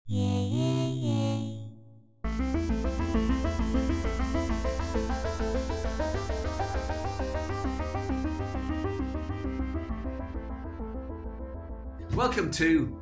Welcome to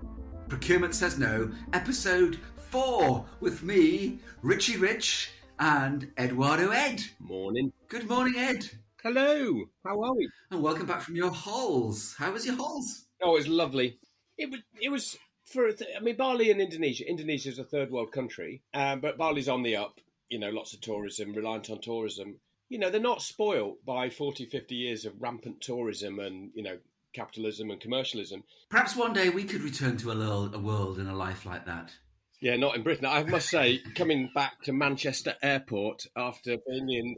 Procurement Says No, episode 4, with me, Richie Rich, and Eduardo Ed. Morning. Good morning, Ed. Hello. How are we? And welcome back from your holes. How was your holes? Oh, it was lovely. It was for. Bali and Indonesia. Indonesia is a third world country, but Bali's on the up. You know, lots of tourism, reliant on tourism. You know, they're not spoilt by 40, 50 years of rampant tourism and, you know, capitalism and commercialism. Perhaps one day we could return to a world and a life like that. Yeah, not in Britain. I must say, coming back to Manchester Airport after being in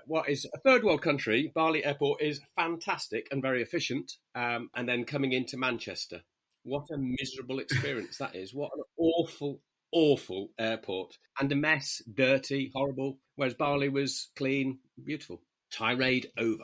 what is a third world country, Bali Airport is fantastic and very efficient. And then coming into Manchester, what a miserable experience that is. What an awful, awful airport. And a mess, dirty, horrible. Whereas Bali was clean, beautiful. Tirade over.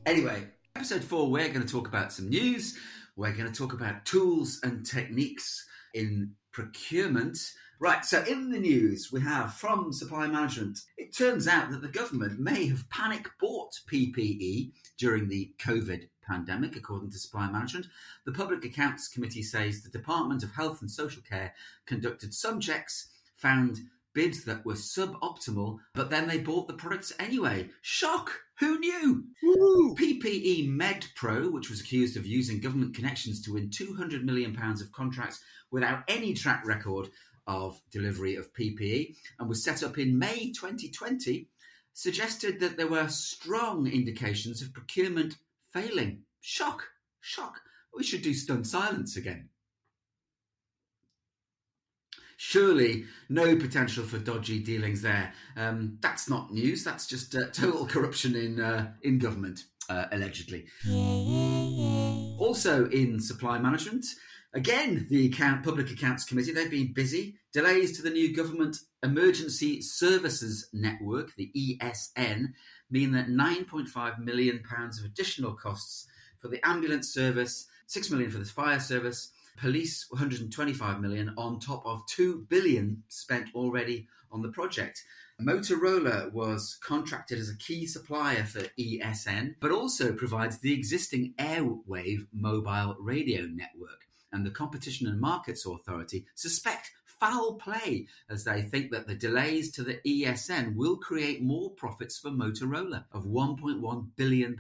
Anyway, episode 4, we're going to talk about some news. We're going to talk about tools and techniques in procurement. Right, so in the news, we have from supply management, it turns out that the government may have panic bought PPE during the COVID pandemic, according to supply management. The Public Accounts Committee says the Department of Health and Social Care conducted some checks, found bids that were suboptimal, but then they bought the products anyway. Shock! Who knew? Woo! PPE MedPro, which was accused of using government connections to win £200 million of contracts without any track record of delivery of PPE, and was set up in May 2020, suggested that there were strong indications of procurement failing. Shock! Shock! We should do stunned silence again. Surely no potential for dodgy dealings there. That's not news. That's just total corruption in government, allegedly. Also in supply management, again, the Public Accounts Committee, they've been busy. Delays to the new Government Emergency Services Network, the ESN, mean that £9.5 million of additional costs for the ambulance service, £6 million for the fire service, police 125 million on top of 2 billion spent already on the project. Motorola was contracted as a key supplier for ESN, but also provides the existing Airwave mobile radio network. And the Competition and Markets Authority suspect foul play as they think that the delays to the ESN will create more profits for Motorola of £1.1 billion.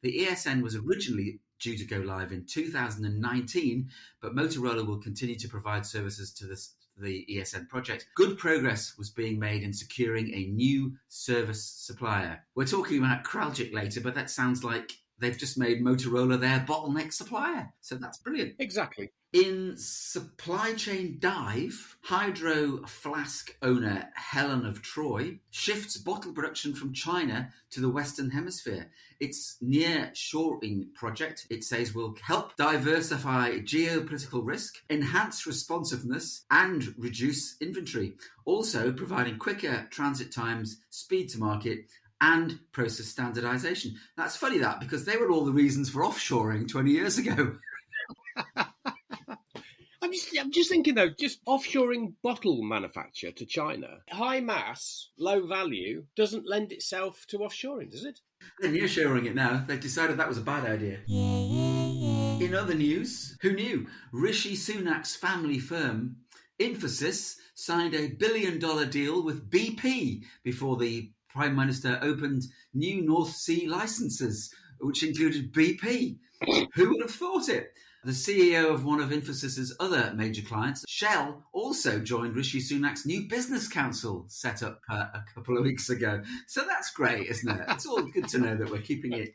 The ESN was originally due to go live in 2019, but Motorola will continue to provide services to the ESN project. Good progress was being made in securing a new service supplier. We're talking about Kraljic later, but that sounds like they've just made Motorola their bottleneck supplier. So that's brilliant. Exactly. In supply chain dive, Hydro Flask owner Helen of Troy shifts bottle production from China to the Western Hemisphere. Its near-shoring project, it says, will help diversify geopolitical risk, enhance responsiveness, and reduce inventory. Also providing quicker transit times, speed to market, and process standardization. That's funny that, because they were all the reasons for offshoring 20 years ago. I'm just thinking, though, just offshoring bottle manufacture to China, high mass, low value, doesn't lend itself to offshoring, does it? They're nearshoring it now. They've decided that was a bad idea. In other news, who knew? Rishi Sunak's family firm, Infosys, signed a $1 billion deal with BP before the Prime Minister opened new North Sea licenses, which included BP. Who would have thought it? The CEO of one of Infosys' other major clients, Shell, also joined Rishi Sunak's new business council set up a couple of weeks ago. So that's great, isn't it? It's all good to know that we're keeping it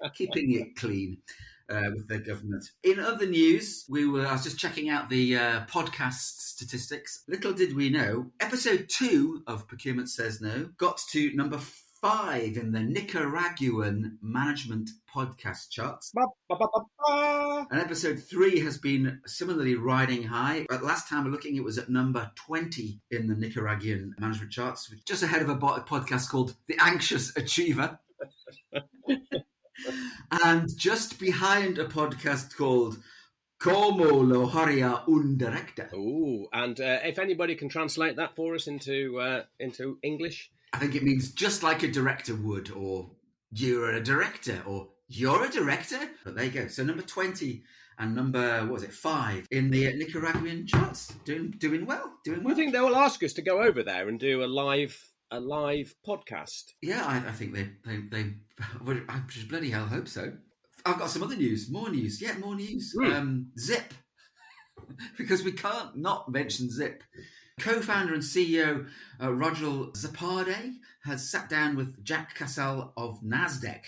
clean with the government. In other news, I was just checking out the podcast statistics. Little did we know, episode 2 of Procurement Says No got to number 5 in the Nicaraguan management podcast charts. And episode 3 has been similarly riding high. But last time we're looking, it was at number 20 in the Nicaraguan management charts, just ahead of a podcast called The Anxious Achiever. And just behind a podcast called Como lo haría un director? Ooh, and if anybody can translate that for us into English. I think it means just like a director would, or you're a director, or you're a director. But there you go. So number 20 and number, what was it, 5 in the Nicaraguan charts. Doing well. I think they will ask us to go over there and do a live podcast. Yeah, I think they I just bloody hell hope so. I've got some other news. More news. Zip. Because we can't not mention Zip. Co-founder and CEO Roger Zapade has sat down with Jack Cassell of NASDAQ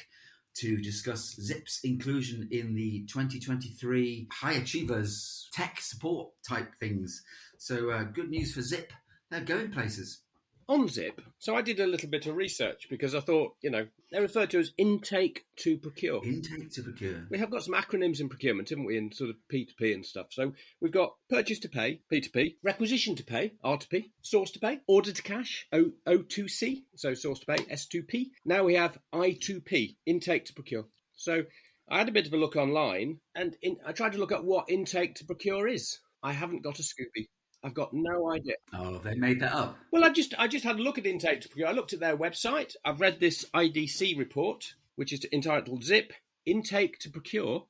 to discuss Zip's inclusion in the 2023 High Achievers tech support type things. So good news for Zip. They're going places. On Zip, so I did a little bit of research because I thought, they're referred to as intake to procure. Intake to procure. We have got some acronyms in procurement, haven't we, in sort of P2P and stuff. So we've got purchase to pay, P2P, requisition to pay, R2P, source to pay, order to cash, O2C, so source to pay, S2P. Now we have I2P, intake to procure. So I had a bit of a look online and I tried to look at what intake to procure is. I haven't got a Scooby. I've got no idea. Oh, they made that up. Well, I just had a look at intake to procure. I looked at their website. I've read this IDC report, which is entitled Zip Intake to Procure ?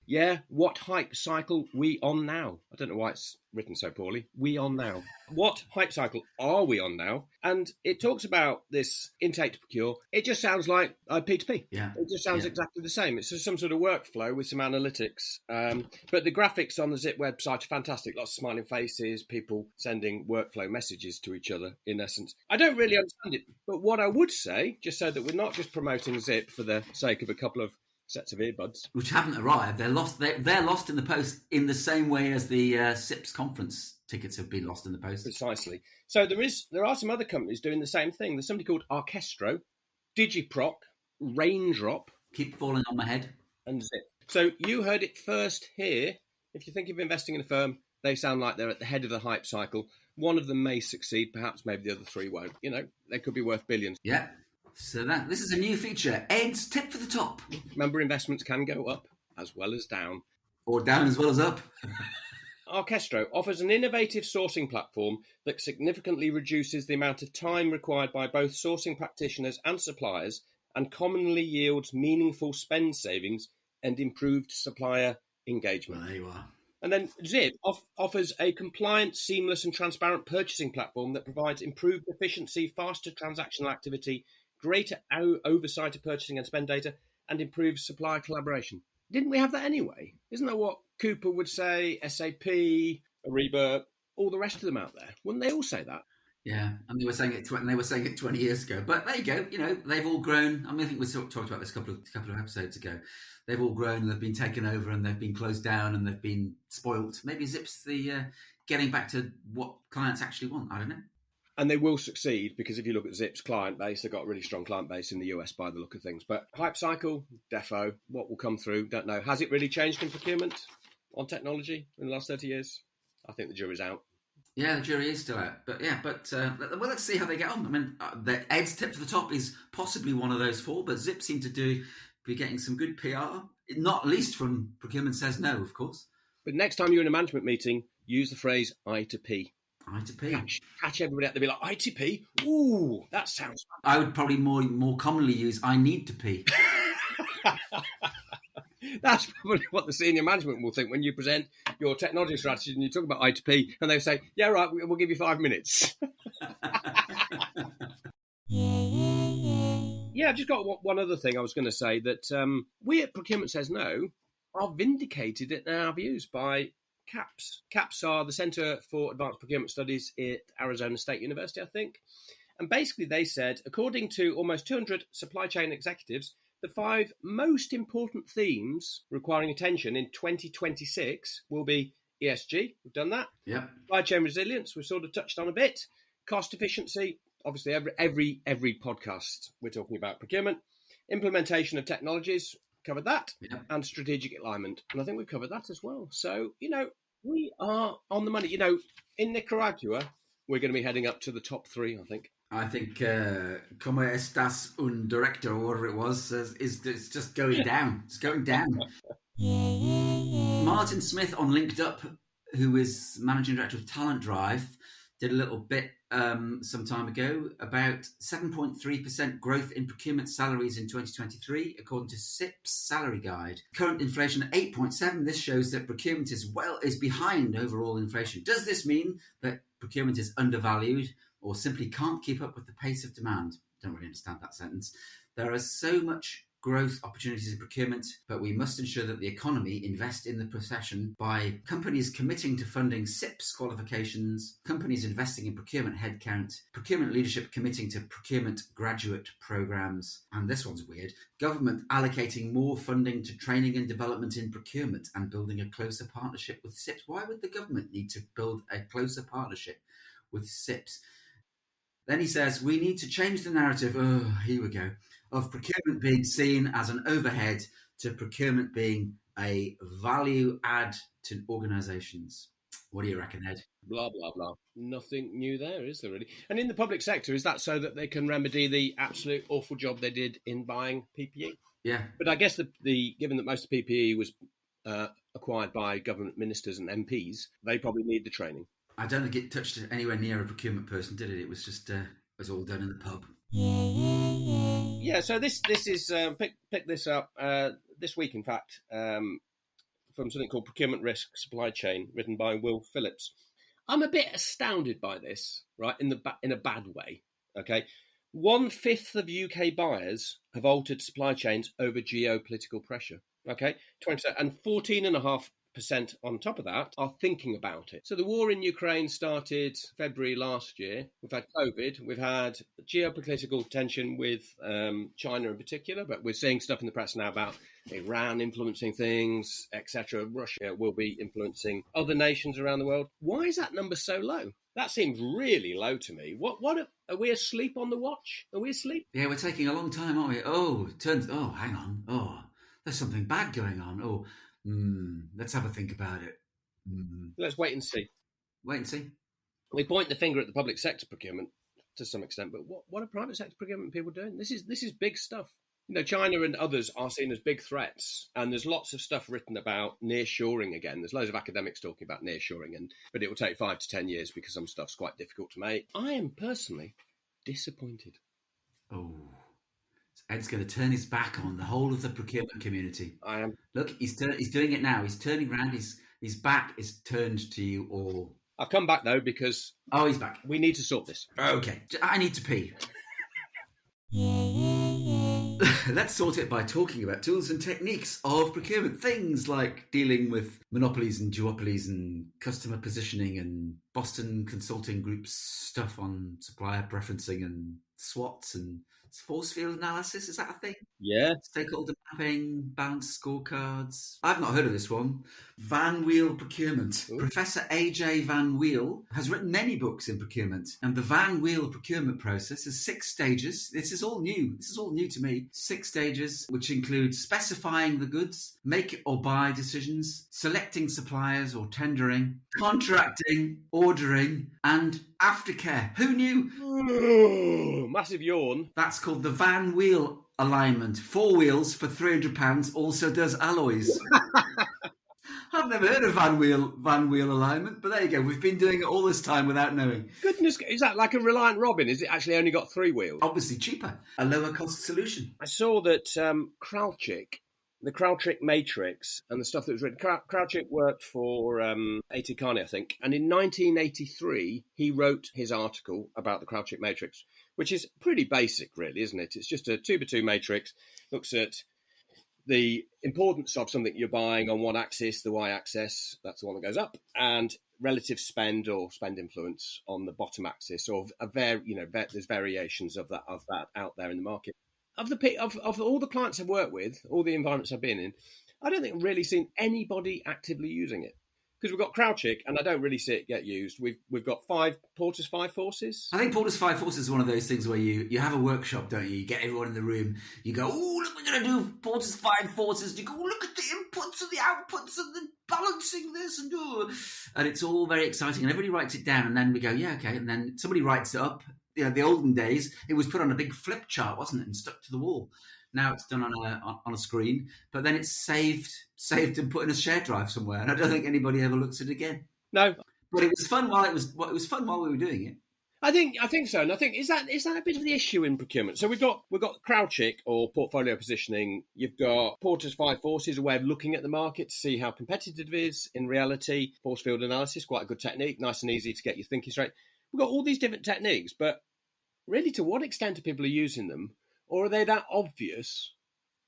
Yeah, what hype cycle we on now? I don't know why it's written so poorly. We on now. What hype cycle are we on now? And it talks about this intake to procure. It just sounds like P2P. Yeah. It just sounds exactly the same. It's just some sort of workflow with some analytics. But the graphics on the Zip website are fantastic. Lots of smiling faces, people sending workflow messages to each other, in essence. I don't really understand it. But what I would say, just so that we're not just promoting Zip for the sake of a couple of sets of earbuds, which haven't arrived. They're lost. They're lost in the post in the same way as the SIPS conference tickets have been lost in the post. Precisely. So there are some other companies doing the same thing. There's somebody called Orchestro, Digiproc, Raindrop. Keep falling on my head. And Zip. So you heard it first here. If you think of investing in a firm, they sound like they're at the head of the hype cycle. One of them may succeed, perhaps maybe the other three won't. They could be worth billions. Yeah. So this is a new feature. Ed's tip for the top. Remember, investments can go up as well as down. Or down as well as up. Orchestro offers an innovative sourcing platform that significantly reduces the amount of time required by both sourcing practitioners and suppliers and commonly yields meaningful spend savings and improved supplier engagement. Well, there you are. And then Zip offers a compliant, seamless and transparent purchasing platform that provides improved efficiency, faster transactional activity, greater oversight of purchasing and spend data, and improved supplier collaboration. Didn't we have that anyway? Isn't that what Cooper would say, SAP, Ariba, all the rest of them out there? Wouldn't they all say that? Yeah, and they were saying it 20 years ago. But there you go. They've all grown. I think we talked about this a couple of episodes ago. They've all grown and they've been taken over and they've been closed down and they've been spoilt. Maybe Zip's the getting back to what clients actually want. I don't know. And they will succeed because if you look at Zip's client base, they've got a really strong client base in the US by the look of things. But hype cycle, defo, what will come through, don't know. Has it really changed in procurement on technology in the last 30 years? I think the jury's out. Yeah, the jury is still out. But let's see how they get on. I mean, Ed's tip for the top is possibly one of those four, but Zip seem to be getting some good PR, not least from Procurement Says No, of course. But next time you're in a management meeting, use the phrase I to P. I to P. Catch everybody out there, be like, I to P? Ooh, that sounds fun. I would probably more commonly use I need to pee. That's probably what the senior management will think when you present your technology strategy and you talk about I to P, and they say, yeah, right, we'll give you 5 minutes. Yeah, I've just got one other thing I was going to say, that we at Procurement Says No are vindicated in our views by CAPS. CAPS are the Centre for Advanced Procurement Studies at Arizona State University, I think. And basically they said, according to almost 200 supply chain executives, the 5 most important themes requiring attention in 2026 will be ESG, we've done that. Yeah. Supply chain resilience, we've sort of touched on a bit. Cost efficiency, obviously every podcast we're talking about procurement. Implementation of technologies, covered that. Yeah. And strategic alignment. And I think we've covered that as well. So, we are on the money. In Nicaragua, we're going to be heading up to the top 3, I think. I think Como Estás un Director, or whatever it was, it's just going down. It's going down. Martin Smith on Linked Up, who is managing director of Talent Drive, did a little bit some time ago about 7.3% growth in procurement salaries in 2023, according to SIP's salary guide. Current inflation at 8.7%. This shows that procurement is behind overall inflation. Does this mean that procurement is undervalued or simply can't keep up with the pace of demand? Don't really understand that sentence. There are so much growth opportunities in procurement, but we must ensure that the economy invest in the profession by companies committing to funding SIPS qualifications, companies investing in procurement headcount, procurement leadership committing to procurement graduate programs, and this one's weird, government allocating more funding to training and development in procurement and building a closer partnership with SIPS. Why would the government need to build a closer partnership with SIPS? Then he says, we need to change the narrative, here we go, of procurement being seen as an overhead to procurement being a value add to organisations. What do you reckon, Ed? Blah, blah, blah. Nothing new there, is there really? And in the public sector, is that so that they can remedy the absolute awful job they did in buying PPE? Yeah. But I guess given that most of PPE was acquired by government ministers and MPs, they probably need the training. I don't think it touched anywhere near a procurement person, did it? It was just was all done in the pub. Yeah, so this is pick this up this week, in fact, from something called Procurement Risk Supply Chain, written by Will Phillips. I'm a bit astounded by this, right? In a bad way. Okay, 1/5 of UK buyers have altered supply chains over geopolitical pressure. Okay, 20%, and 14.5% on top of that are thinking about it. So the war in Ukraine started February last year. We've had COVID. We've had geopolitical tension with China in particular, but we're seeing stuff in the press now about Iran influencing things, etc. Russia will be influencing other nations around the world. Why is that number so low? That seems really low to me. What are we asleep on the watch? Are we asleep? Yeah, we're taking a long time, aren't we? Hang on. Oh, there's something bad going on. Let's have a think about it. Let's wait and see. Wait and see. We point the finger at the public sector procurement to some extent, but what are private sector procurement people doing? This is big stuff. You know, China and others are seen as big threats, and there's lots of stuff written about nearshoring again. There's loads of academics talking about nearshoring, but it will take 5 to 10 years because some stuff's quite difficult to make. I am personally disappointed. Oh. Ed's going to turn his back on the whole of the procurement community. I am. Look, he's doing it now. He's turning around. His back is turned to you all. I've come back, though, because... Oh, he's back. We need to sort this. Okay. I need to pee. Let's sort it by talking about tools and techniques of procurement. Things like dealing with monopolies and duopolies and customer positioning and Boston Consulting Group's stuff on supplier preferencing and SWOTs and force field analysis. Is that a thing? Yeah. Stakeholder mapping, balanced scorecards. I've not heard of this one. Van Weel Procurement. Ooh. Professor AJ Van Weel has written many books in procurement, and the Van Weel procurement process has 6 stages. This is all new. This is all new to me. 6 stages, which include specifying the goods, make or buy decisions, selecting suppliers or tendering, contracting, ordering, and aftercare. Who knew? Ooh, massive yawn. That's called the Van Weel alignment. 4 wheels for £300 also does alloys. I've never heard of Van Weel alignment, but there you go. We've been doing it all this time without knowing. Goodness, is that like a Reliant Robin? Is it actually only got 3 wheels? Obviously cheaper. A lower cost solution. I saw that Kraljic, the Kraljic matrix and the stuff that was written. Kraljic worked for A.T. Kearney, I think. And in 1983, he wrote his article about the Kraljic matrix, which is pretty basic, really, isn't it? It's just a 2x2 matrix, looks at the importance of something you're buying on one axis, the y-axis, that's the one that goes up, and relative spend or spend influence on the bottom axis, or there's variations of that out there in the market. Of all the clients I've worked with, all the environments I've been in, I don't think I've really seen anybody actively using it. Because we've got Kraljic, and I don't really see it get used. We've got Porter's 5 forces. I think Porter's 5 forces is one of those things where you have a workshop, don't you? You get everyone in the room. You go, oh, look, we're going to do Porter's 5 forces. You go, oh, look at the inputs and the outputs and the balancing this and it's all very exciting. And everybody writes it down, and then we go, yeah, okay. And then somebody writes it up. You know, the olden days, it was put on a big flip chart, wasn't it, and stuck to the wall. Now it's done on a screen, but then it's saved and put in a shared drive somewhere, and I don't think anybody ever looks at it again. No, But it was fun while it was fun while we were doing it. I think so, and I think is that a bit of the issue in procurement. So we've got Kraljic or portfolio positioning. You've got Porter's Five Forces, a way of looking at the market to see how competitive it is in reality. Force field analysis, quite a good technique, nice and easy to get your thinking straight. We've got all these different techniques, but really, to what extent are people using them, or are they that obvious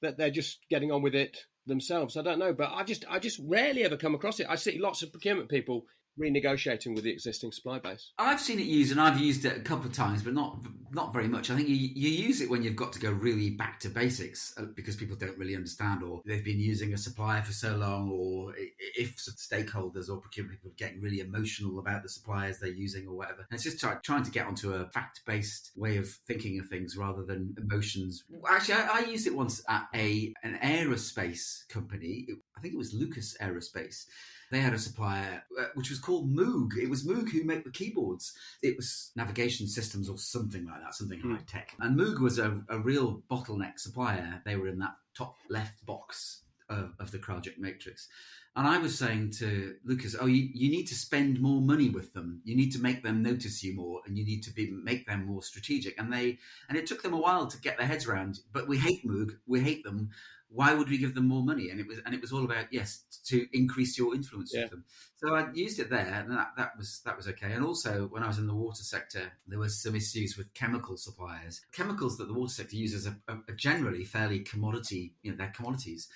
that they're just getting on with it themselves? I don't know, but I just rarely ever come across it. I see lots of procurement people renegotiating with the existing supply base. I've seen it used, and I've used it a couple of times, but not very much. I think you use it when you've got to go really back to basics because people don't really understand, or they've been using a supplier for so long, or if stakeholders or procurement people are getting really emotional about the suppliers they're using or whatever. And it's just trying to get onto a fact-based way of thinking of things rather than emotions. Actually, I used it once at an aerospace company. I think it was Lucas Aerospace. They had a supplier which was called Moog. It was Moog who made the keyboards. It was navigation systems or something like that, something high tech. And Moog was a real bottleneck supplier. They were in that top left box of the Kraljic matrix. And I was saying to Lucas, you need to spend more money with them. You need to make them notice you more, and you need to make them more strategic. And it took them a while to get their heads around. But we hate Moog. We hate them. Why would we give them more money? And it was all about, yes, to increase your influence with them. So I used it there, and that was okay. And also, when I was in the water sector, there was some issues with chemical suppliers. Chemicals that the water sector uses are generally fairly commodity. They're commodities.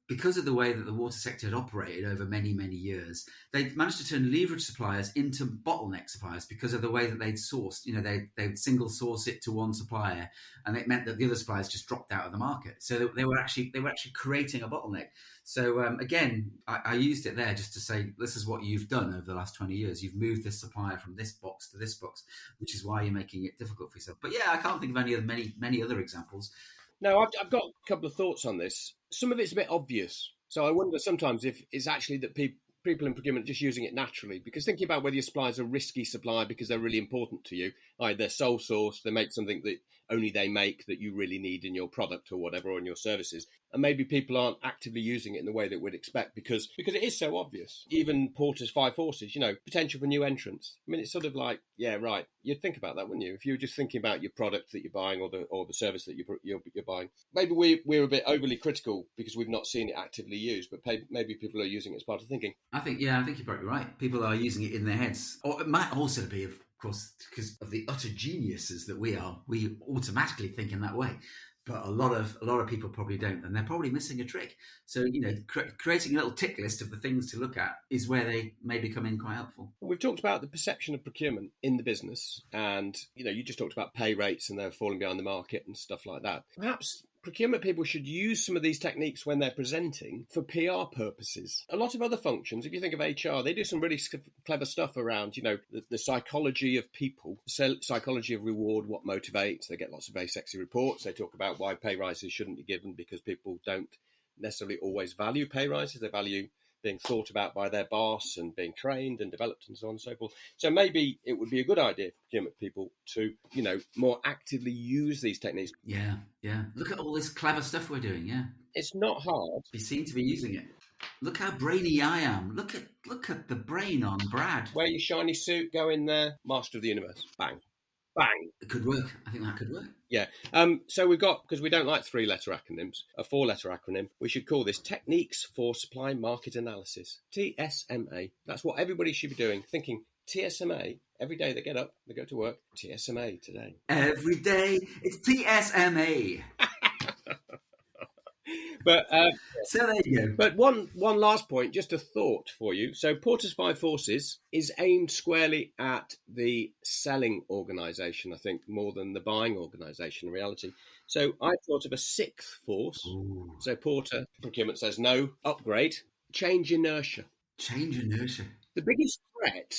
Because of the way that the water sector had operated over many, many years, they'd managed to turn leverage suppliers into bottleneck suppliers because of the way that they'd sourced. They'd single source it to one supplier, and it meant that the other suppliers just dropped out of the market. So they were actually creating a bottleneck. So again, I used it there just to say, this is what you've done over the last 20 years. You've moved this supplier from this box to this box, which is why you're making it difficult for yourself. But yeah, I can't think of any of many other examples. No, I've got a couple of thoughts on this. Some of it's a bit obvious. So I wonder sometimes if it's actually that people in procurement are just using it naturally. Because thinking about whether your suppliers are a risky supplier because they're really important to you, they're sole source, they make something that only they make that you really need in your product or whatever, or in your services. And maybe people aren't actively using it in the way that we'd expect because it is so obvious. Even Porter's Five Forces, potential for new entrants. I mean, it's sort of like, yeah, right. You'd think about that, wouldn't you? If you were just thinking about your product that you're buying or the service that you're buying. Maybe we're a bit overly critical because we've not seen it actively used, but maybe people are using it as part of thinking. I think you're probably right. People are using it in their heads. Or it might also be, of course, because of the utter geniuses that we are, we automatically think in that way. But a lot of people probably don't, and they're probably missing a trick. So, creating a little tick list of the things to look at is where they may become in quite helpful. We've talked about the perception of procurement in the business, and you just talked about pay rates and they're falling behind the market and stuff like that. Perhaps procurement people should use some of these techniques when they're presenting for PR purposes. A lot of other functions, if you think of HR, they do some really clever stuff around, the psychology of people, the psychology of reward, what motivates. They get lots of very sexy reports. They talk about why pay rises shouldn't be given because people don't necessarily always value pay rises. They value being thought about by their boss and being trained and developed and so on and so forth. So maybe it would be a good idea for procurement people to, more actively use these techniques. Yeah. Look at all this clever stuff we're doing, yeah. It's not hard. We seem to be using it. Look how brainy I am. Look at the brain on Brad. Wear your shiny suit, go in there, master of the universe. Bang. Bang. It could work. I think that could work. Yeah. So we've got, because we don't like 3-letter acronyms, a 4-letter acronym, we should call this Techniques for Supply Market Analysis, TSMA. That's what everybody should be doing, thinking TSMA. Every day they get up, they go to work, TSMA today. Every day, it's TSMA. But so there you go. But one last point, just a thought for you. So Porter's Five Forces is aimed squarely at the selling organisation, I think, more than the buying organisation in reality. So I thought of a 6th force. Ooh. So Porter, Procurement Says No, upgrade, change inertia. Change inertia. The biggest threat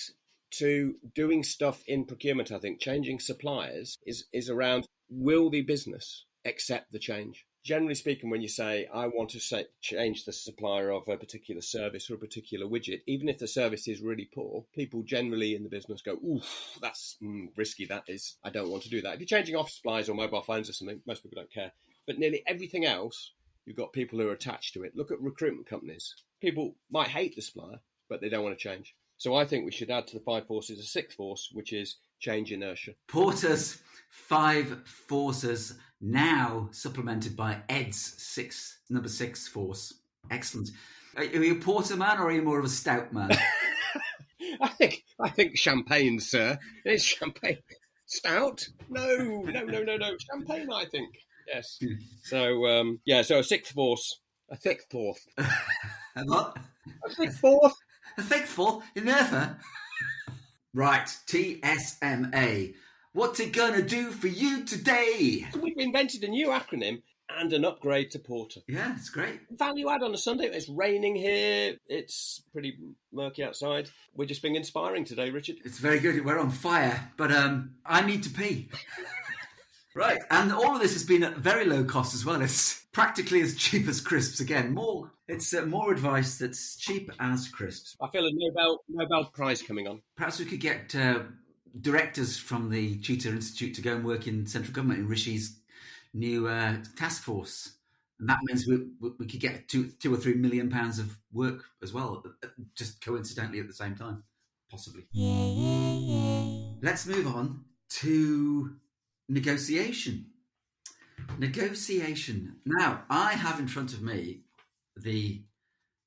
to doing stuff in procurement, I think, changing suppliers, is around, will the business accept the change? Generally speaking, when you say, I want to change the supplier of a particular service or a particular widget, even if the service is really poor, people generally in the business go, oof, that's risky, that is. I don't want to do that. If you're changing office supplies or mobile phones or something, most people don't care. But nearly everything else, you've got people who are attached to it. Look at recruitment companies. People might hate the supplier, but they don't want to change. So I think we should add to the 5 forces a 6th force, which is change inertia. Porter's 5 forces, now supplemented by Ed's number 6 force. Excellent. Are you a porter man, or are you more of a stout man? I think champagne, sir. It's champagne. Stout? No. Champagne, I think. Yes. So, so a 6th force, a 6th fourth. A what? A 6th fourth. A 6th fourth? You never? Right, TSMA. What's it gonna do for you today? So we've invented a new acronym and an upgrade to Porter. Yeah, it's great. Value add on a Sunday. It's raining here. It's pretty murky outside. We're just being inspiring today, Richard. It's very good. We're on fire, but I need to pee. Right, and all of this has been at very low cost as well. It's practically as cheap as crisps. Again, more advice that's cheap as crisps. I feel a Nobel Prize coming on. Perhaps we could get directors from the Cheetah Institute to go and work in central government in Rishi's new task force, and that means we could get £2 or £3 million of work as well, just coincidentally at the same time, possibly. Let's move on to negotiation. Now, I have in front of me the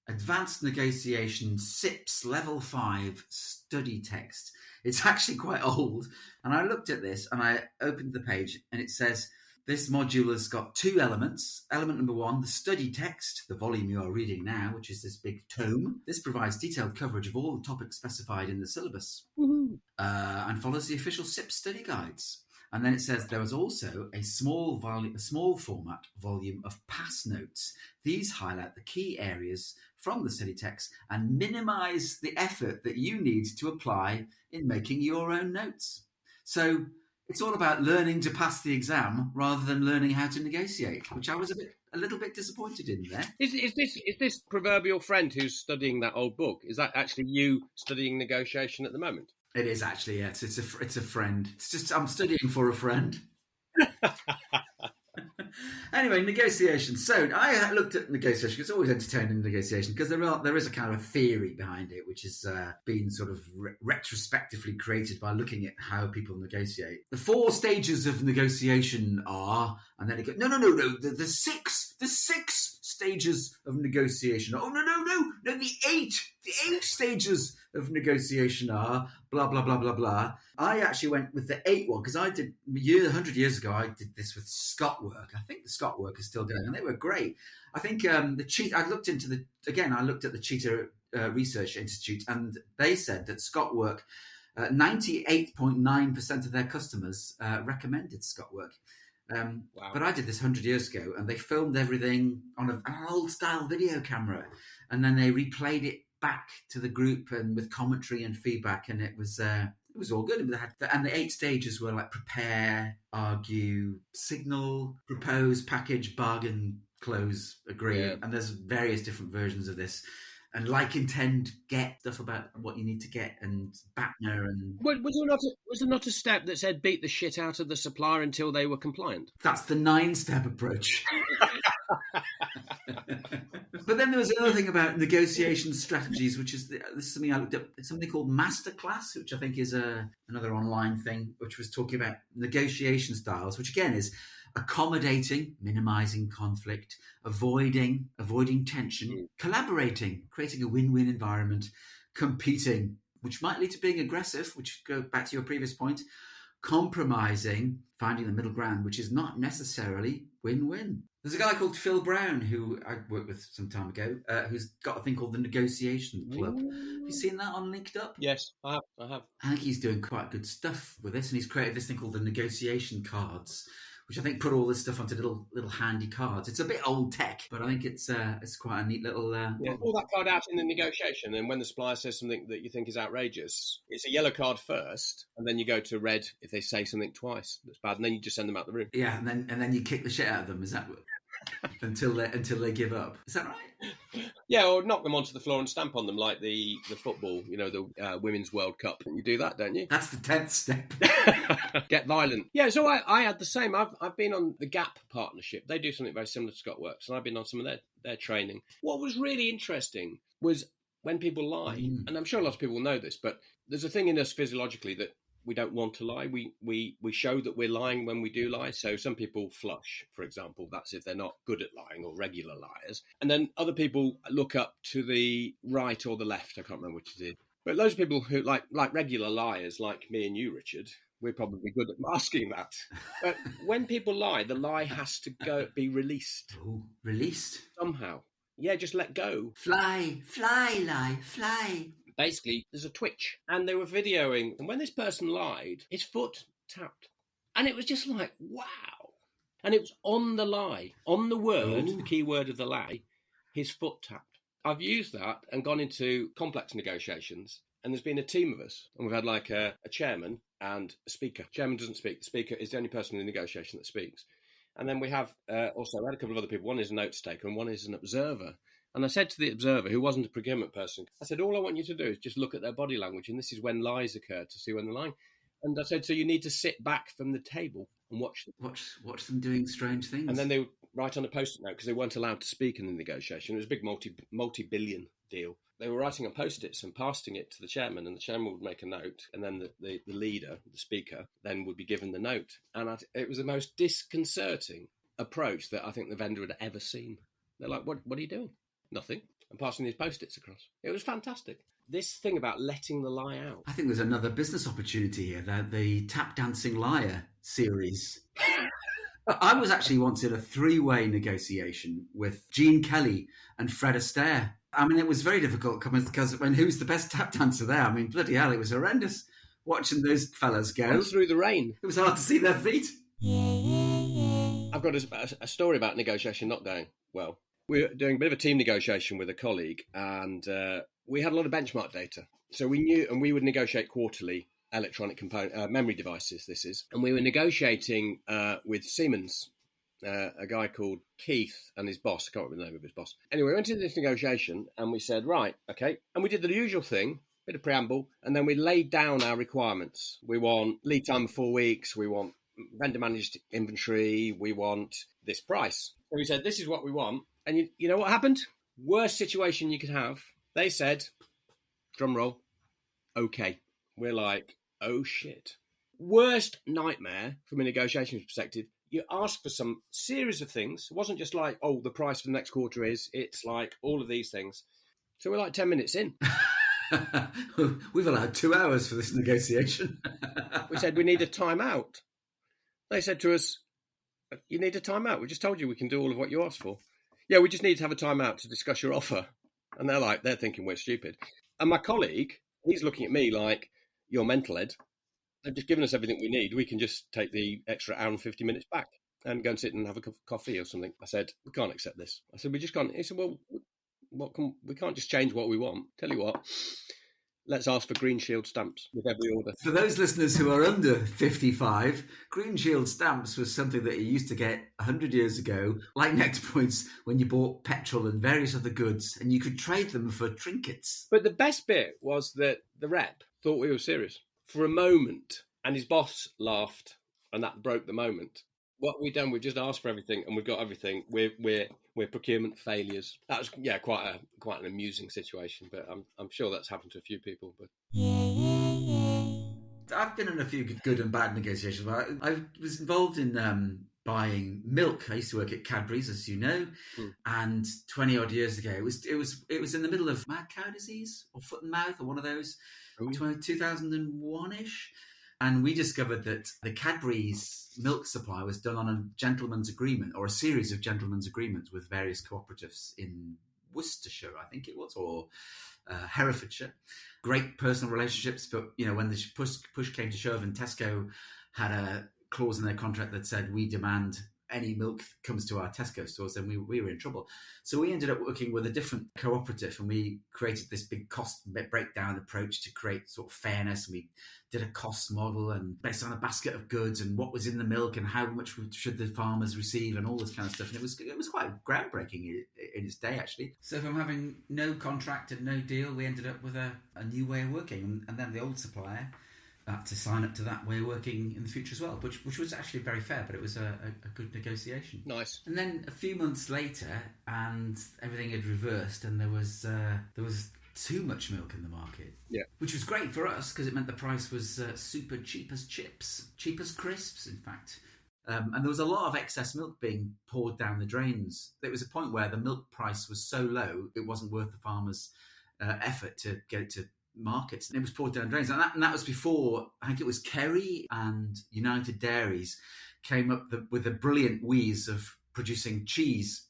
Advanced Negotiation SIPS Level 5 study text. It's actually quite old, and I looked at this and I opened the page, and it says this module has got 2 elements. Element number 1, the study text, the volume you are reading now, which is this big tome. This provides detailed coverage of all the topics specified in the syllabus and follows the official SIPS study guides. And then it says there was also a small format volume of pass notes. These highlight the key areas from the study text and minimize the effort that you need to apply in making your own notes. So it's all about learning to pass the exam rather than learning how to negotiate, which I was a little bit disappointed in there. Is this proverbial friend who's studying that old book? Is that actually you studying negotiation at the moment? It is actually, yes. It's a friend. It's just I'm studying for a friend. Anyway, negotiation. So I looked at negotiation. It's always entertaining negotiation because there is a kind of a theory behind it, which has been sort of retrospectively created by looking at how people negotiate. The 4 stages of negotiation are, and then it goes, no. The six stages of negotiation. Oh no, the 8 stages of negotiation are blah blah blah blah blah. I actually went with the 8 one because I did 100 years ago. I did this with Scott Work. I think the Scott Work is still going, and they were great. I think the Cheetah. I looked at the Cheetah Research Institute, and they said that Scott Work, 98.9% of their customers recommended Scott Work. Wow. But I did this 100 years ago, and they filmed everything on an old style video camera, and then they replayed it back to the group and with commentary and feedback, and it was all good. And the 8 stages were like prepare, argue, signal, propose, package, bargain, close, agree. Yeah. And there's various different versions of this. And like, intend, get, stuff about what you need to get, and BATNA. And was there not a step that said beat the shit out of the supplier until they were compliant? That's the 9-step approach. But then there was another thing about negotiation strategies, which is this is something I looked up. It's something called Masterclass, which I think is another online thing, which was talking about negotiation styles, which again is accommodating, minimizing conflict, avoiding tension, collaborating, creating a win-win environment, competing, which might lead to being aggressive, which go back to your previous point, compromising, finding the middle ground, which is not necessarily win-win. There's a guy called Phil Brown who I worked with some time ago, who's got a thing called the Negotiation Club. Have you seen that on Linked Up? Yes, I have. I think he's doing quite good stuff with this, and he's created this thing called the negotiation cards, which I think put all this stuff onto little handy cards. It's a bit old tech, but I think it's quite a neat little... Pull that card out in the negotiation, and when the supplier says something that you think is outrageous, it's a yellow card first, and then you go to red if they say something twice that's bad, and then you just send them out the room. Yeah, and then you kick the shit out of them. Is that what... until they give up. Is that right? Yeah, or knock them onto the floor and stamp on them like the football, the Women's World Cup. You do that, don't you? That's the 10th step. Get violent. Yeah, so I had the same. I've been on the Gap partnership. They do something very similar to Scott Works, and I've been on some of their training. What was really interesting was when people lie, and I'm sure a lot of people know this, but there's a thing in us physiologically that we don't want to lie. We show that we're lying when we do lie. So some people flush, for example. That's if they're not good at lying or regular liars. And then other people look up to the right or the left. I can't remember which it is. But those people who like regular liars, like me and you, Richard, we're probably good at masking that. But when people lie, the lie has to be released. Oh, released? Somehow. Yeah, just let go. Fly, lie, fly. Basically, there's a twitch. And they were videoing. And when this person lied, his foot tapped. And it was just like, wow. And it was on the lie, on the word, the key word of the lie, his foot tapped. I've used that and gone into complex negotiations. And there's been a team of us. And we've had like a chairman and a speaker. Chairman doesn't speak. The speaker is the only person in the negotiation that speaks. And then we have also had a couple of other people. One is a note taker and one is an observer. And I said to the observer, who wasn't a procurement person, I said, all I want you to do is just look at their body language. And this is when lies occur, to see when they're lying. And I said, so you need to sit back from the table and watch them. Watch them doing strange things. And then they would write on a post-it note, because they weren't allowed to speak in the negotiation. It was a big multi-billion deal. They were writing on post-its and passing it to the chairman, and the chairman would make a note, and then the leader, the speaker, then would be given the note. And it was the most disconcerting approach that I think the vendor had ever seen. They're like, what are you doing? Nothing. I'm passing these post-its across. It was fantastic. This thing about letting the lie out. I think there's another business opportunity here, the Tap Dancing Liar series. I was actually once in a 3-way negotiation with Gene Kelly and Fred Astaire. I mean, it was very difficult because who's the best tap dancer there? I mean, bloody hell, it was horrendous watching those fellas go. And through the rain. It was hard to see their feet. I've got a story about negotiation not going well. We were doing a bit of a team negotiation with a colleague, and we had a lot of benchmark data. So we knew, and we would negotiate quarterly electronic component memory devices, this is. And we were negotiating with Siemens, a guy called Keith and his boss. I can't remember the name of his boss. Anyway, we went into this negotiation and we said, right, okay. And we did the usual thing, bit of preamble, and then we laid down our requirements. We want lead time of 4 weeks. We want vendor managed inventory. We want this price. So we said, this is what we want. And you know what happened? Worst situation you could have. They said, drum roll, okay. We're like, oh shit. Worst nightmare from a negotiations perspective. You ask for some series of things. It wasn't just like, oh, the price for the next quarter is. It's like all of these things. So we're like 10 minutes in. We've allowed 2 hours for this negotiation. We said we need a timeout. They said to us, you need a timeout. We just told you we can do all of what you asked for. Yeah, we just need to have a timeout to discuss your offer. And they're thinking we're stupid. And my colleague, he's looking at me like, you're mental, Ed. They've just given us everything we need. We can just take the extra hour and 50 minutes back and go and sit and have a cup of coffee or something. I said, we can't accept this. I said, we just can't. He said, well, we can't just change what we want. Tell you what, let's ask for Green Shield stamps with every order. For those listeners who are under 55, Green Shield stamps was something that you used to get 100 years ago, like Next Points, when you bought petrol and various other goods, and you could trade them for trinkets. But the best bit was that the rep thought we were serious for a moment, and his boss laughed, and that broke the moment. What we've done, we've just asked for everything, and we've got everything. We're procurement failures. That was quite an amusing situation, but I'm sure that's happened to a few people. But I've been in a few good and bad negotiations. I was involved in buying milk. I used to work at Cadbury's, as you know, and 20 odd years ago, it was in the middle of mad cow disease or foot and mouth or one of those, 2001-ish. And we discovered that the Cadbury's milk supply was done on a gentleman's agreement, or a series of gentleman's agreements with various cooperatives in Worcestershire, I think it was, or Herefordshire. Great personal relationships, but when the push came to shove and Tesco had a clause in their contract that said we demand any milk comes to our Tesco stores, then we were in trouble. So we ended up working with a different cooperative, and we created this big cost breakdown approach to create sort of fairness. And we did a cost model and based on a basket of goods and what was in the milk and how much should the farmers receive and all this kind of stuff. And it was quite groundbreaking in its day, actually. So from having no contract and no deal, we ended up with a new way of working. And then the old supplier had to sign up to that way of working in the future as well, which was actually very fair, but it was a good negotiation. Nice. And then a few months later, and everything had reversed, and there was too much milk in the market. Yeah. Which was great for us because it meant the price was super cheap as chips, cheap as crisps, in fact. And there was a lot of excess milk being poured down the drains. There was a point where the milk price was so low, it wasn't worth the farmers' effort to get it to markets. And it was poured down drains. And that was before, I think it was Kerry and United Dairies came up with a brilliant wheeze of producing cheese.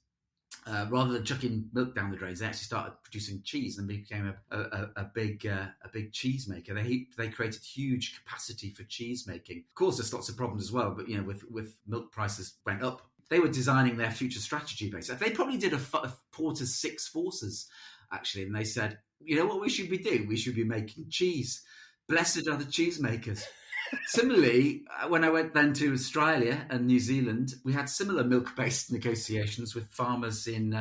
Rather than chucking milk down the drains, they actually started producing cheese and became a big cheese maker. They created huge capacity for cheese making. Of course, there's lots of problems as well, but with milk prices went up. They were designing their future strategy basically. They probably did a Porter's six forces actually, and they said, you know what we should be doing? We should be making cheese. Blessed are the cheese makers. Similarly, when I went then to Australia and New Zealand, we had similar milk-based negotiations with farmers and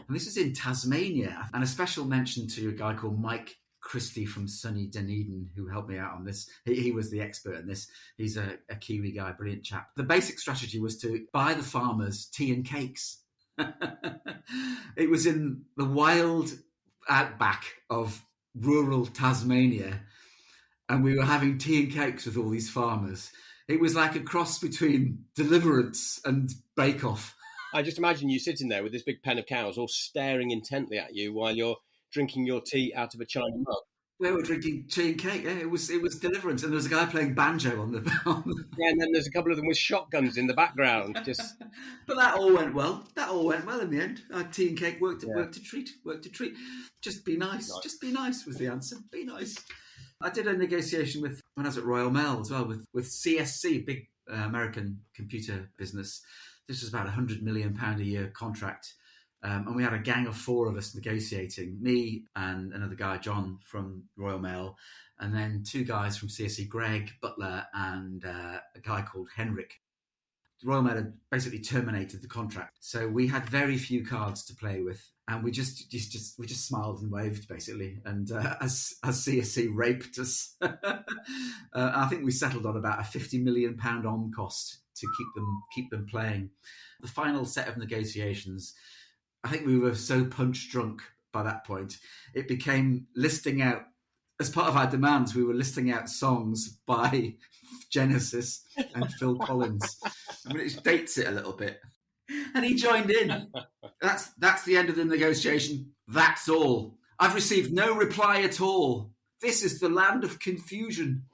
this was in Tasmania. And a special mention to a guy called Mike Christie from sunny Dunedin, who helped me out on this. He was the expert in this. He's a Kiwi guy, brilliant chap. The basic strategy was to buy the farmers tea and cakes. It was in the wild outback of rural Tasmania, and we were having tea and cakes with all these farmers. It was like a cross between Deliverance and Bake Off. I just imagine you sitting there with this big pen of cows all staring intently at you while you're drinking your tea out of a china mug. We were drinking tea and cake. Yeah, it was Deliverance, and there was a guy playing banjo on the. Yeah, and then there's a couple of them with shotguns in the background. But that all went well. That all went well in the end. Tea and cake worked to treat. Just be nice. Just be nice was the answer. Be nice. I did a negotiation when I was at Royal Mail as well with CSC, big American computer business. This was about £100 million a year contract. And we had a gang of four of us negotiating, me and another guy, John, from Royal Mail, and then two guys from CSC, Greg Butler, and a guy called Henrik. Royal Mail had basically terminated the contract. So we had very few cards to play with. And we just smiled and waved, basically. And as CSC raped us, I think we settled on about a £50 million on cost to keep them playing. The final set of negotiations, I think we were so punch drunk by that point, it became listing out, as part of our demands, we were listing out songs by Genesis and Phil Collins. I mean, it dates it a little bit. And he joined in. That's the end of the negotiation. That's all. I've received no reply at all. This is the land of confusion.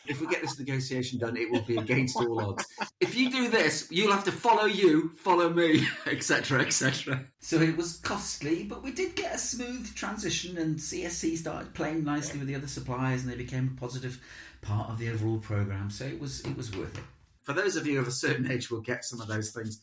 If we get this negotiation done, it will be against all odds. If you do this, you'll have to follow me, etc., etc. So it was costly, but we did get a smooth transition, and CSC started playing nicely with the other suppliers, and they became a positive part of the overall programme. So it was worth it. For those of you of a certain age, will get some of those things.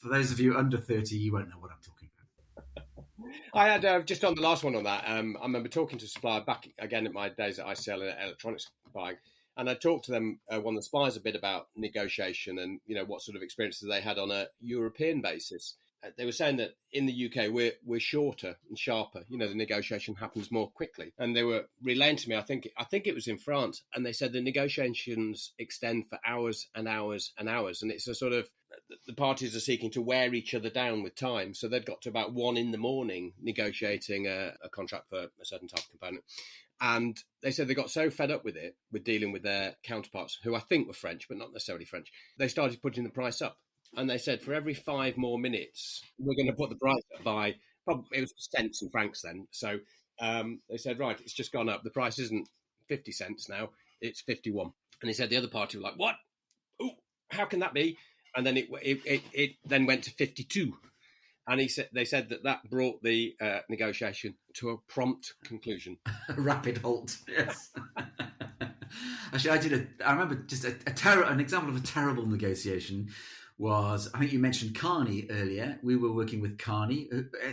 For those of you under 30, you won't know what I'm talking about. I had, just on the last one on that, I remember talking to a supplier back again at my days at ICL and electronics buying, and I talked to them, one of the suppliers, a bit about negotiation and, what sort of experiences they had on a European basis. They were saying that in the UK, we're shorter and sharper. The negotiation happens more quickly. And they were relaying to me, I think it was in France, and they said the negotiations extend for hours and hours and hours. And it's a sort of, the parties are seeking to wear each other down with time. So they'd got to about 1 a.m. negotiating a contract for a certain type of component. And they said they got so fed up with it, with dealing with their counterparts, who I think were French, but not necessarily French, they started putting the price up. And they said, for every 5 more minutes, we're going to put the price up by, probably, it was cents and francs then. So they said, right, it's just gone up. The price isn't 50 cents now, it's 51. And he said the other party were like, what? Oh, how can that be? And then it then went to 52. And they said that brought the negotiation to a prompt conclusion. A rapid halt, yes. Actually, I remember just an example of a terrible negotiation was, I think you mentioned Carney earlier. We were working with Carney,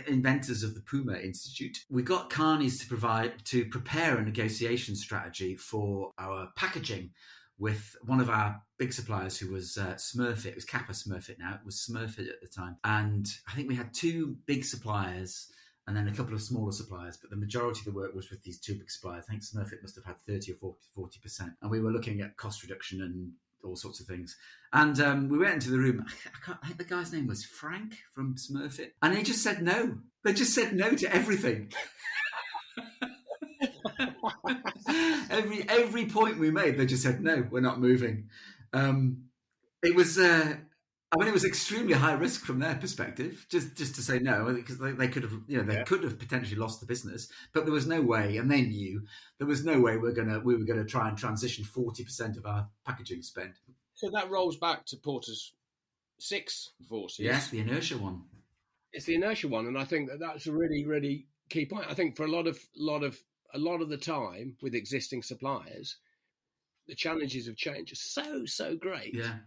inventors of the Puma Institute. We got Carney's to prepare a negotiation strategy for our packaging with one of our big suppliers who was Smurfit. It was Kappa Smurfit now. It was Smurfit at the time. And I think we had two big suppliers and then a couple of smaller suppliers, but the majority of the work was with these two big suppliers. I think Smurfit must have had 30 or 40%. And we were looking at cost reduction and all sorts of things. And we went into the room. I think the guy's name was Frank from Smurfit. And he just said no. They just said no to everything. Every point we made, they just said, no, we're not moving. It was... it was extremely high risk from their perspective, just to say no, because they could have, could have potentially lost the business, but there was no way, and they knew there was no way we were gonna try and transition 40% of our packaging spend. So that rolls back to Porter's 6 forces. Yes, the inertia one. It's the inertia one, and I think that's a really, really key point. I think for a lot of the time with existing suppliers, the challenges of change are so great. Yeah.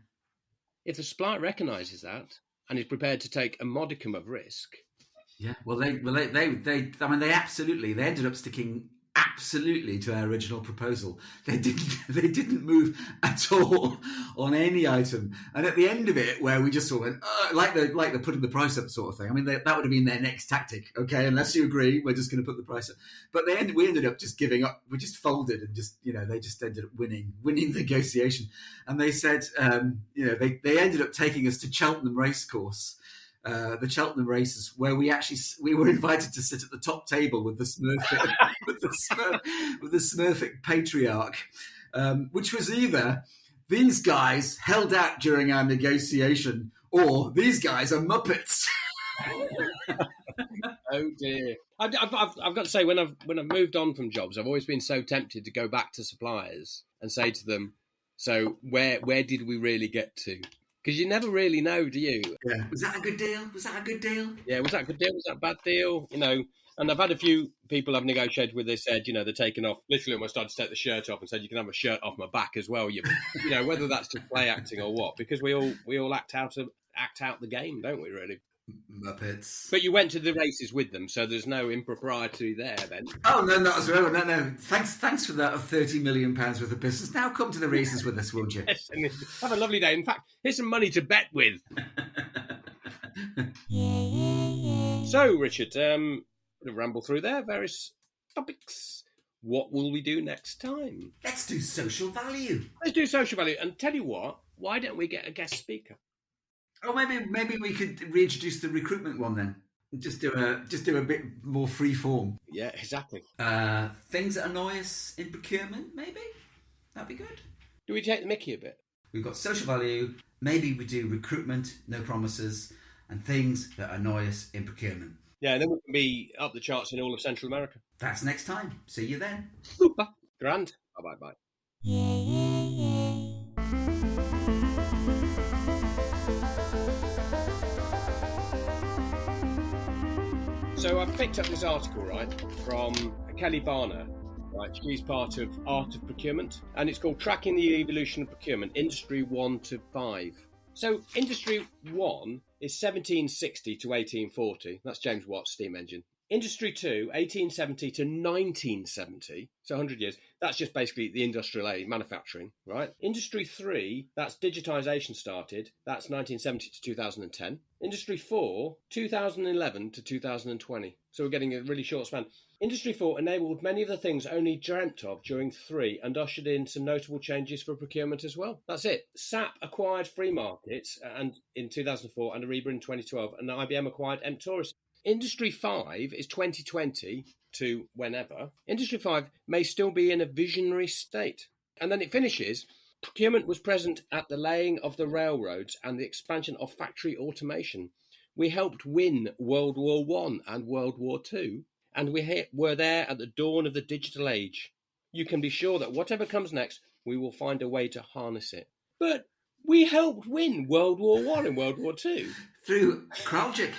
If the supplier recognises that and is prepared to take a modicum of risk, yeah, they ended up sticking absolutely to their original proposal. They didn't move at all on any item. And at the end of it, where we just sort of went, like they're putting the price up sort of thing. I mean, that would have been their next tactic. Okay, unless you agree, we're just going to put the price up. But we ended up just giving up. We just folded and they just ended up winning the negotiation. And they said, they ended up taking us to Cheltenham Racecourse. The Cheltenham races, where we were invited to sit at the top table with the Smurfit with the Smurfit patriarch, which was either these guys held out during our negotiation or these guys are Muppets. Oh dear! I've got to say, when I've moved on from jobs, I've always been so tempted to go back to suppliers and say to them, "So where did we really get to?" Because you never really know, do you? Yeah. Was that a good deal? Was that a good deal? Yeah, was that a good deal? Was that a bad deal? And I've had a few people I've negotiated with, they said, they're taking off, literally almost started to take the shirt off and said, you can have a shirt off my back as well. Whether that's just play acting or what, because we all act out the game, don't we, really? Muppets. But you went to the races with them, so there's no impropriety there then. Oh, no, not as well. No. Thanks for that £30 million worth of business. Now come to the races with us, won't you? Yes, and have a lovely day. In fact, here's some money to bet with. So, Richard, we'll ramble through there, various topics. What will we do next time? Let's do social value. Let's do social value. And tell you what, why don't we get a guest speaker? Oh, maybe we could reintroduce the recruitment one then. Just do a bit more free form. Yeah, exactly. Things that annoy us in procurement, maybe? That'd be good. Do we take the mickey a bit? We've got social value. Maybe we do recruitment, no promises, and things that annoy us in procurement. Yeah, and then we can be up the charts in all of Central America. That's next time. See you then. Super. Grand. Bye. So I picked up this article, right, from Kelly Barner, right? She's part of Art of Procurement, and it's called Tracking the Evolution of Procurement, Industry 1 to 5. So Industry 1 is 1760 to 1840. That's James Watt's steam engine. Industry 2, 1870 to 1970, so 100 years. That's just basically the industrial age, manufacturing, right? Industry 3, that's digitisation started. That's 1970 to 2010. Industry 4, 2011 to 2020. So we're getting a really short span. Industry 4 enabled many of the things only dreamt of during 3 and ushered in some notable changes for procurement as well. That's it. SAP acquired Free Markets and in 2004 and Ariba in 2012, and IBM acquired Emptoris. Industry 5 is 2020 to whenever. Industry 5 may still be in a visionary state. And then it finishes, procurement was present at the laying of the railroads and the expansion of factory automation. We helped win World War I and World War II, and we were there at the dawn of the digital age. You can be sure that whatever comes next, we will find a way to harness it. But we helped win World War I and World War II. Through Kraljic.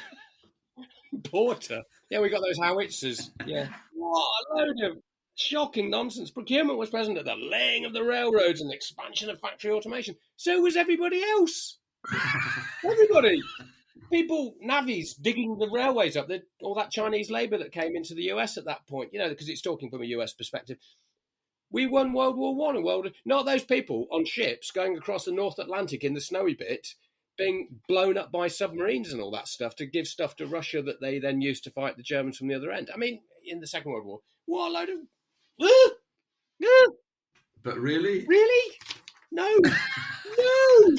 Porter. Yeah, we got those howitzers. Yeah. What a load of shocking nonsense. Procurement was present at the laying of the railroads and expansion of factory automation. So was everybody else. Everybody. People, navvies, digging the railways up, all that Chinese labour that came into the US at that point, because it's talking from a US perspective. We won World War I, not those people on ships going across the North Atlantic in the snowy bit, being blown up by submarines and all that stuff to give stuff to Russia that they then used to fight the Germans from the other end. I mean, in the Second World War, what a load of... But really? Really? No. No!